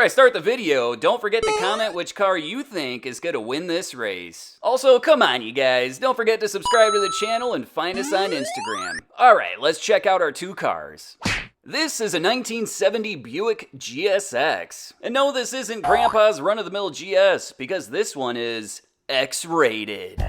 I start the video, don't forget to comment which car you think is gonna win this race. Also, come on you guys, don't forget to subscribe to the channel and find us on Instagram. Alright, let's check out our two cars. This is a 1970 Buick GSX. And no, this isn't Grandpa's run-of-the-mill GS, because this one is X-rated.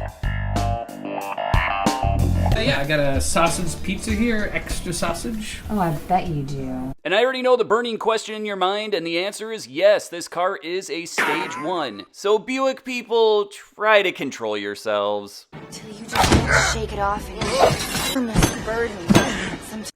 Yeah, I got a sausage pizza here, extra sausage. Oh, I bet you do. And I already know the burning question in your mind, and the answer is yes, this car is a Stage 1. So Buick people, try to control yourselves. Till you just shake it off and this burden.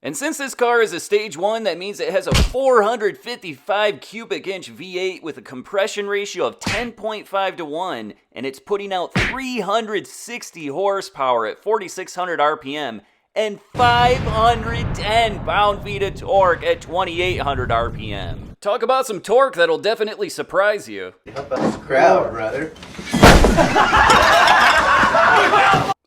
And since this car is a Stage 1, that means it has a 455 cubic inch V8 with a compression ratio of 10.5 to 1, and it's putting out 360 horsepower at 4,600 RPM and 510 pound-feet of torque at 2,800 RPM. Talk about some torque that'll definitely surprise you. Help us crowd, brother.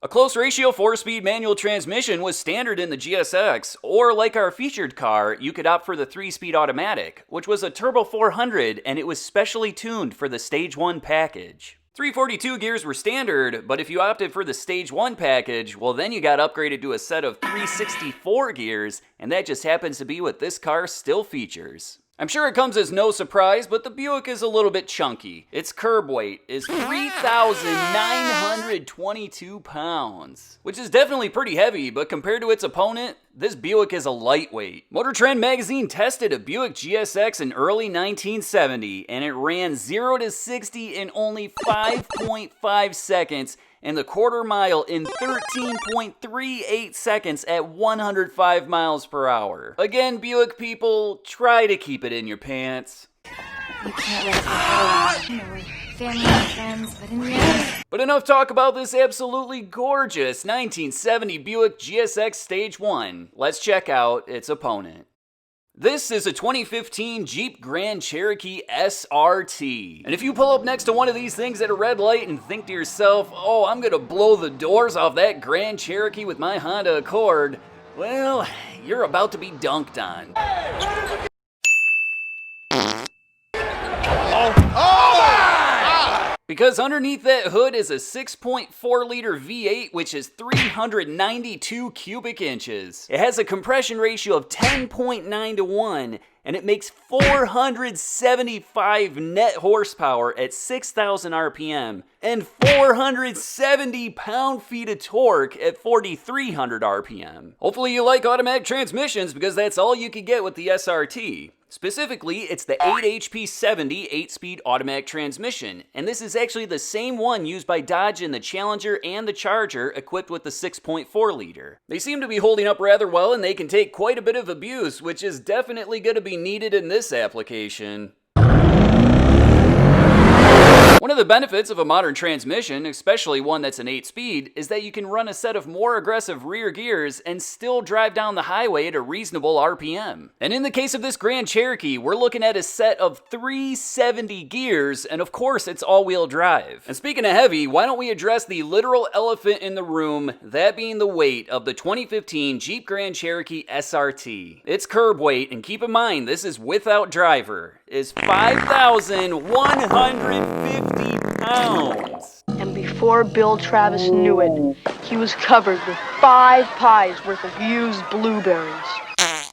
A close ratio 4-speed manual transmission was standard in the GSX, or like our featured car, you could opt for the 3-speed automatic, which was a Turbo 400 and it was specially tuned for the Stage 1 package. 342 gears were standard, but if you opted for the Stage 1 package, well then you got upgraded to a set of 364 gears, and that just happens to be what this car still features. I'm sure it comes as no surprise, but the Buick is a little bit chunky. Its curb weight is 3,922 pounds, which is definitely pretty heavy, but compared to its opponent, this Buick is a lightweight. Motor Trend magazine tested a Buick GSX in early 1970, and it ran 0 to 60 in only 5.5 seconds, and the quarter mile in 13.38 seconds at 105 miles per hour. Again, Buick people, try to keep it in your pants. You can't let it go. Family and friends, but in the end. But enough talk about this absolutely gorgeous 1970 Buick GSX Stage 1. Let's check out its opponent. This is a 2015 Jeep Grand Cherokee SRT. And if you pull up next to one of these things at a red light and think to yourself, oh, I'm gonna blow the doors off that Grand Cherokee with my Honda Accord, well, you're about to be dunked on. Because underneath that hood is a 6.4 liter V8, which is 392 cubic inches. It has a compression ratio of 10.9 to 1, and it makes 475 net horsepower at 6,000 RPM and 470 pound-feet of torque at 4,300 RPM. Hopefully you like automatic transmissions, because that's all you can get with the SRT. Specifically, it's the 8HP70 8-speed automatic transmission, and this is actually the same one used by Dodge in the Challenger and the Charger, equipped with the 6.4 liter. They seem to be holding up rather well, and they can take quite a bit of abuse, which is definitely going to be needed in this application. One of the benefits of a modern transmission, especially one that's an 8-speed, is that you can run a set of more aggressive rear gears and still drive down the highway at a reasonable RPM. And in the case of this Grand Cherokee, we're looking at a set of 370 gears, and of course it's all-wheel drive. And speaking of heavy, why don't we address the literal elephant in the room, that being the weight of the 2015 Jeep Grand Cherokee SRT. Its curb weight, and keep in mind this is without driver, is 5,150 pounds. And before Bill Travis knew it, he was covered with 5 pies worth of used blueberries.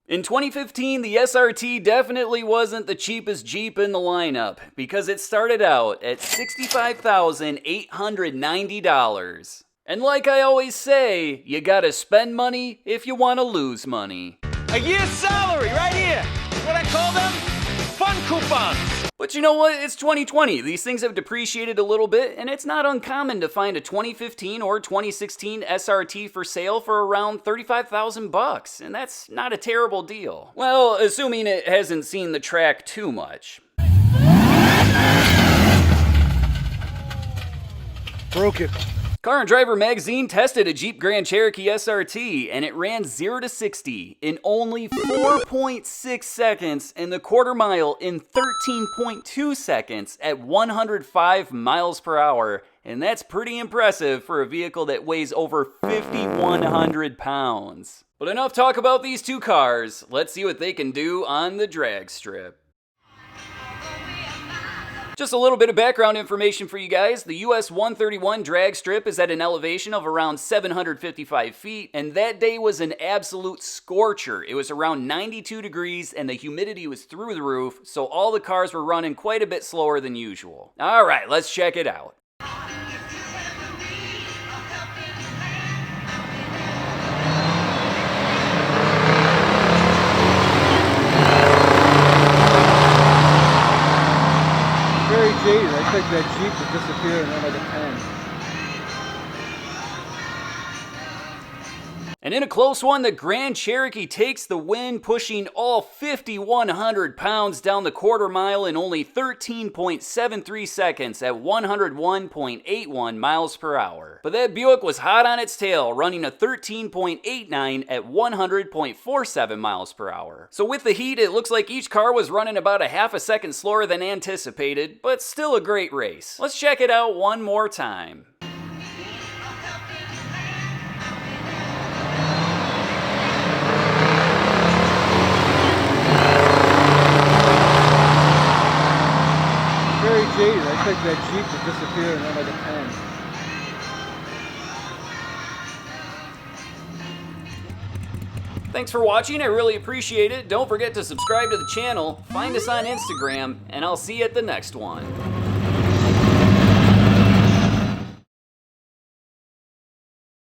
In 2015, the SRT definitely wasn't the cheapest Jeep in the lineup, because it started out at $65,890. And like I always say, you gotta spend money if you wanna lose money. A year's salary right here. What I call them? Fun coupons. But you know what? It's 2020. These things have depreciated a little bit, and it's not uncommon to find a 2015 or 2016 SRT for sale for around $35,000, and that's not a terrible deal. Well, assuming it hasn't seen the track too much. Broke it. Car and Driver magazine tested a Jeep Grand Cherokee SRT, and it ran 0 to 60 in only 4.6 seconds and the quarter mile in 13.2 seconds at 105 miles per hour. And that's pretty impressive for a vehicle that weighs over 5,100 pounds. But enough talk about these two cars. Let's see what they can do on the drag strip. Just a little bit of background information for you guys. The US 131 drag strip is at an elevation of around 755 feet, and that day was an absolute scorcher. It was around 92 degrees and the humidity was through the roof, so all the cars were running quite a bit slower than usual. All right, let's check it out. Very jaded. I think that Jeep would disappear in another 10. And in a close one, the Grand Cherokee takes the win, pushing all 5,100 pounds down the quarter mile in only 13.73 seconds at 101.81 miles per hour. But that Buick was hot on its tail, running a 13.89 at 100.47 miles per hour. So with the heat, it looks like each car was running about a half a second slower than anticipated, but still a great race. Let's check it out one more time. Very jaded. I think that Jeep would disappear in another 10. Thanks for watching, I really appreciate it. Don't forget to subscribe to the channel, find us on Instagram, and I'll see you at the next one.